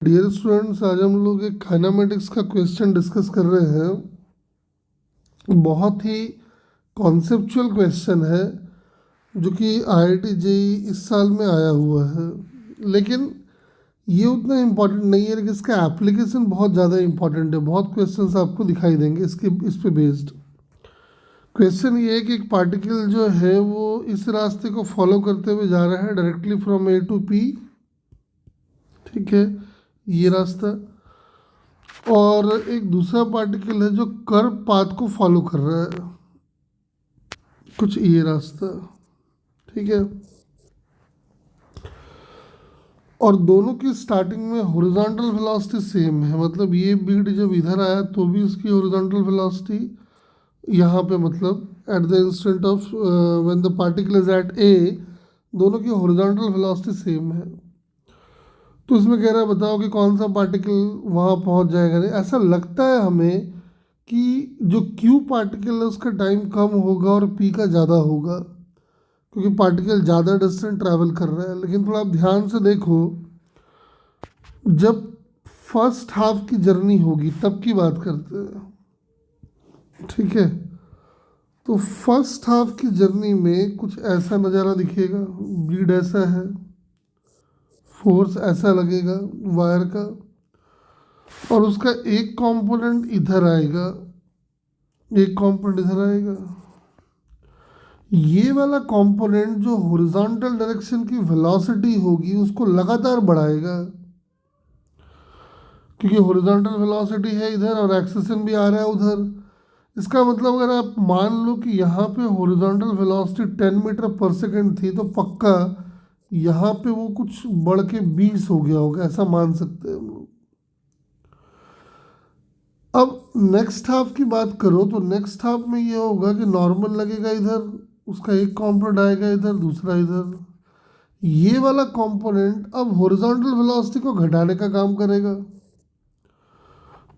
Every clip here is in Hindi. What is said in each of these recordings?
डियर स्टूडेंट्स, आज हम लोग एक काइनेमेटिक्स का क्वेश्चन डिस्कस कर रहे हैं। बहुत ही कॉन्सेप्चुअल क्वेश्चन है जो कि आईआईटी जेईई इस साल में आया हुआ है। लेकिन ये उतना इम्पोर्टेंट नहीं है, लेकिन इसका एप्लीकेशन बहुत ज़्यादा इम्पोर्टेंट है। बहुत क्वेश्चंस आपको दिखाई देंगे इस पे बेस्ड। क्वेश्चन ये है कि एक पार्टिकल जो है वो इस रास्ते को फॉलो करते हुए जा रहा है directly from A to P. ठीक है, ये रास्ता। और एक दूसरा पार्टिकल है जो कर्व पाथ को फॉलो कर रहा है, कुछ ये रास्ता। ठीक है, और दोनों की स्टार्टिंग में हॉरिजॉन्टल वेलोसिटी सेम है। मतलब ये बीड जब इधर आया तो भी उसकी हॉरिजॉन्टल वेलोसिटी यहाँ पे, मतलब at the instant of when the particle is at A, दोनों की हॉरिजॉन्टल वेलोसिटी सेम है। तो इसमें कह रहा है बताओ कि कौन सा पार्टिकल वहाँ पहुँच जाएगा। नहीं, ऐसा लगता है हमें कि जो क्यू पार्टिकल है उसका टाइम कम होगा और पी का ज़्यादा होगा, क्योंकि पार्टिकल ज़्यादा डिस्टेंस ट्रैवल कर रहा है। लेकिन थोड़ा आप ध्यान से देखो, जब फर्स्ट हाफ की जर्नी होगी तब की बात करते हैं। ठीक है, तो फर्स्ट हाफ की जर्नी में कुछ ऐसा नज़ारा दिखेगा, ब्लीड ऐसा है, फोर्स ऐसा लगेगा वायर का, और उसका एक कंपोनेंट इधर आएगा, एक कंपोनेंट इधर आएगा। ये वाला कंपोनेंट जो हॉरिजॉन्टल डायरेक्शन की वेलोसिटी होगी उसको लगातार बढ़ाएगा, क्योंकि हॉरिजॉन्टल वेलोसिटी है इधर और एक्सेशन भी आ रहा है उधर। इसका मतलब अगर आप मान लो कि यहाँ पे हॉरिजॉन्टल वेलोसिटी 10 मीटर पर सेकेंड थी, तो पक्का यहाँ पे वो कुछ बढ़ के 20 हो गया होगा, ऐसा मान सकते हैं हम लोग। अब नेक्स्ट हाफ की बात करो तो नेक्स्ट हाफ में ये होगा कि नॉर्मल लगेगा इधर, उसका एक कंपोनेंट आएगा इधर, दूसरा इधर। ये वाला कंपोनेंट अब हॉरिजॉन्टल वेलोसिटी को घटाने का काम करेगा,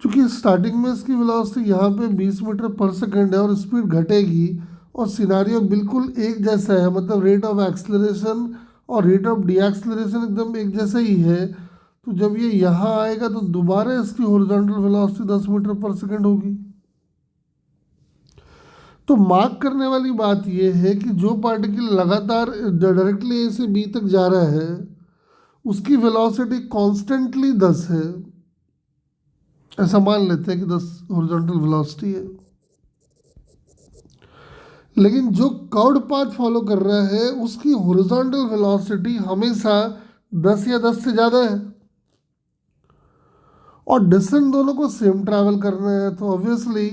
क्योंकि स्टार्टिंग में इसकी वेलोसिटी यहाँ पे 20 मीटर पर सेकेंड है और स्पीड घटेगी, और सिनारियो बिल्कुल एक जैसा है। मतलब रेट ऑफ एक्सलरेशन और रेट ऑफ डी एक्सलरेशन एकदम एक जैसा ही है। तो जब ये यहाँ आएगा तो दोबारा इसकी हॉरिजॉन्टल वेलोसिटी 10 मीटर पर सेकेंड होगी। तो मार्क करने वाली बात यह है कि जो पार्टिकल लगातार डायरेक्टली ए से बी तक जा रहा है उसकी वेलोसिटी कॉन्स्टेंटली 10 है, ऐसा मान लेते हैं कि 10 हॉरिजॉन्टल वेलोसिटी है। लेकिन जो कर्व्ड पाथ फॉलो कर रहा है उसकी हॉरिजॉन्टल वेलोसिटी हमेशा 10 या 10 से ज़्यादा है, और डिस्टेंस दोनों को सेम ट्रैवल करना है। तो ऑब्वियसली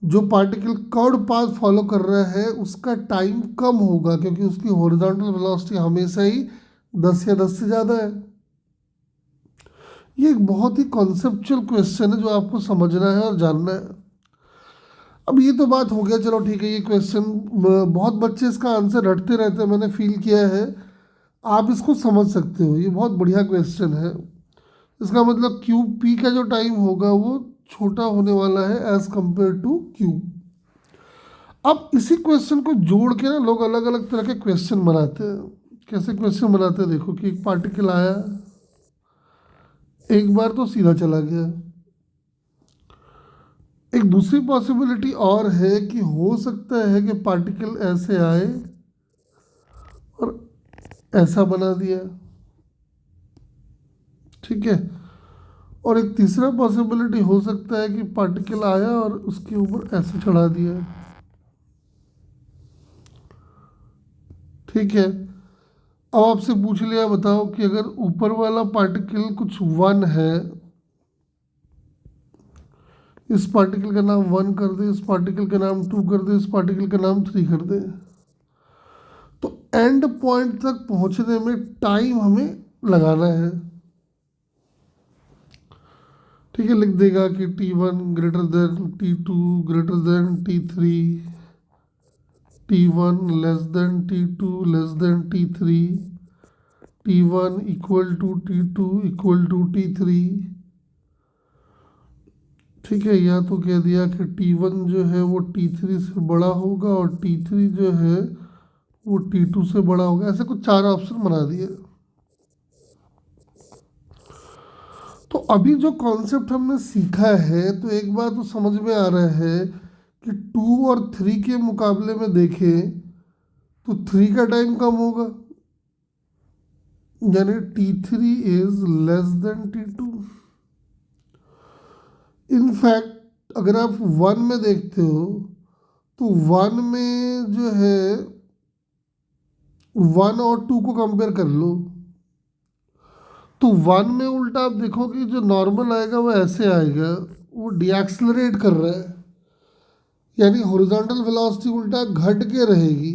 जो पार्टिकल कर्व्ड पाथ फॉलो कर रहा है उसका टाइम कम होगा, क्योंकि उसकी हॉरिजॉन्टल वेलोसिटी हमेशा ही 10 या 10 से ज़्यादा है। ये एक बहुत ही कॉन्सेप्चुअल क्वेश्चन है जो आपको समझना है और जानना है। अब ये तो बात हो गया, चलो ठीक है। ये क्वेश्चन बहुत बच्चे इसका आंसर रटते रहते हैं, मैंने फील किया है। आप इसको समझ सकते हो, ये बहुत बढ़िया क्वेश्चन है। इसका मतलब क्यू पी का जो टाइम होगा वो छोटा होने वाला है एज कंपेयर टू क्यू। अब इसी क्वेश्चन को जोड़ के ना लोग अलग अलग तरह के क्वेश्चन बनाते हैं। कैसे क्वेश्चन बनाते हैं देखो, कि एक पार्टिकल आया, एक बार तो सीधा चला गया। एक दूसरी पॉसिबिलिटी और है कि हो सकता है कि पार्टिकल ऐसे आए और ऐसा बना दिया। ठीक है, और एक तीसरा पॉसिबिलिटी हो सकता है कि पार्टिकल आया और उसके ऊपर ऐसे चढ़ा दिया। ठीक है, अब आपसे पूछ लिया, बताओ कि अगर ऊपर वाला पार्टिकल कुछ 1 है, इस पार्टिकल का नाम 1 कर दे, इस पार्टिकल का नाम 2 कर दे, इस पार्टिकल का नाम 3 कर दे, तो एंड पॉइंट तक पहुंचने में टाइम हमें लगाना है। ठीक है, लिख देगा कि T1 greater than T2 greater than T3, T1 less than T2 less than T3, T1 equal to T2 equal to T3। ठीक है, या तो कह दिया कि T1 जो है वो T3 से बड़ा होगा और T3 जो है वो T2 से बड़ा होगा। ऐसे कुछ 4 ऑप्शन बना दिए। तो अभी जो कॉन्सेप्ट हमने सीखा है तो एक बात तो समझ में आ रहा है कि 2 और 3 के मुकाबले में देखें तो 3 का टाइम कम होगा, यानी T3 is less than T2। In fact अगर आप 1 में देखते हो तो 1 में जो है 1 और 2 को कंपेयर कर लो तो 1 में उल्टा आप देखोगे जो नॉर्मल आएगा वो ऐसे आएगा, वो डीएक्सलरेट कर रहा है, यानी हॉरिजॉन्टल वेलोसिटी उल्टा घट के रहेगी।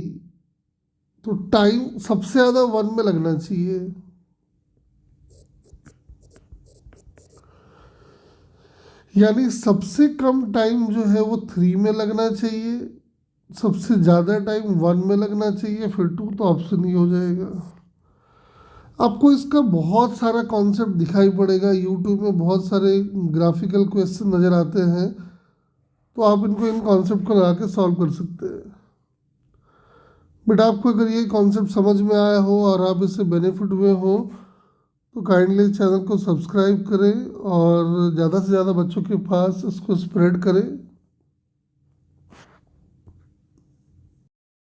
तो टाइम सबसे ज़्यादा 1 में लगना चाहिए, यानी सबसे कम टाइम जो है वो 3 में लगना चाहिए, सबसे ज़्यादा टाइम 1 में लगना चाहिए, फिर 2 तो ऑप्शन ही हो जाएगा। आपको इसका बहुत सारा कॉन्सेप्ट दिखाई पड़ेगा, यूट्यूब में बहुत सारे ग्राफिकल क्वेश्चन नज़र आते हैं, तो आप इनको इन कॉन्सेप्ट को लगा के सॉल्व कर सकते हैं। बट आपको अगर ये कॉन्सेप्ट समझ में आया हो और आप इससे बेनिफिट हुए हो तो काइंडली चैनल को सब्सक्राइब करें और ज़्यादा से ज़्यादा बच्चों के पास इसको स्प्रेड करें।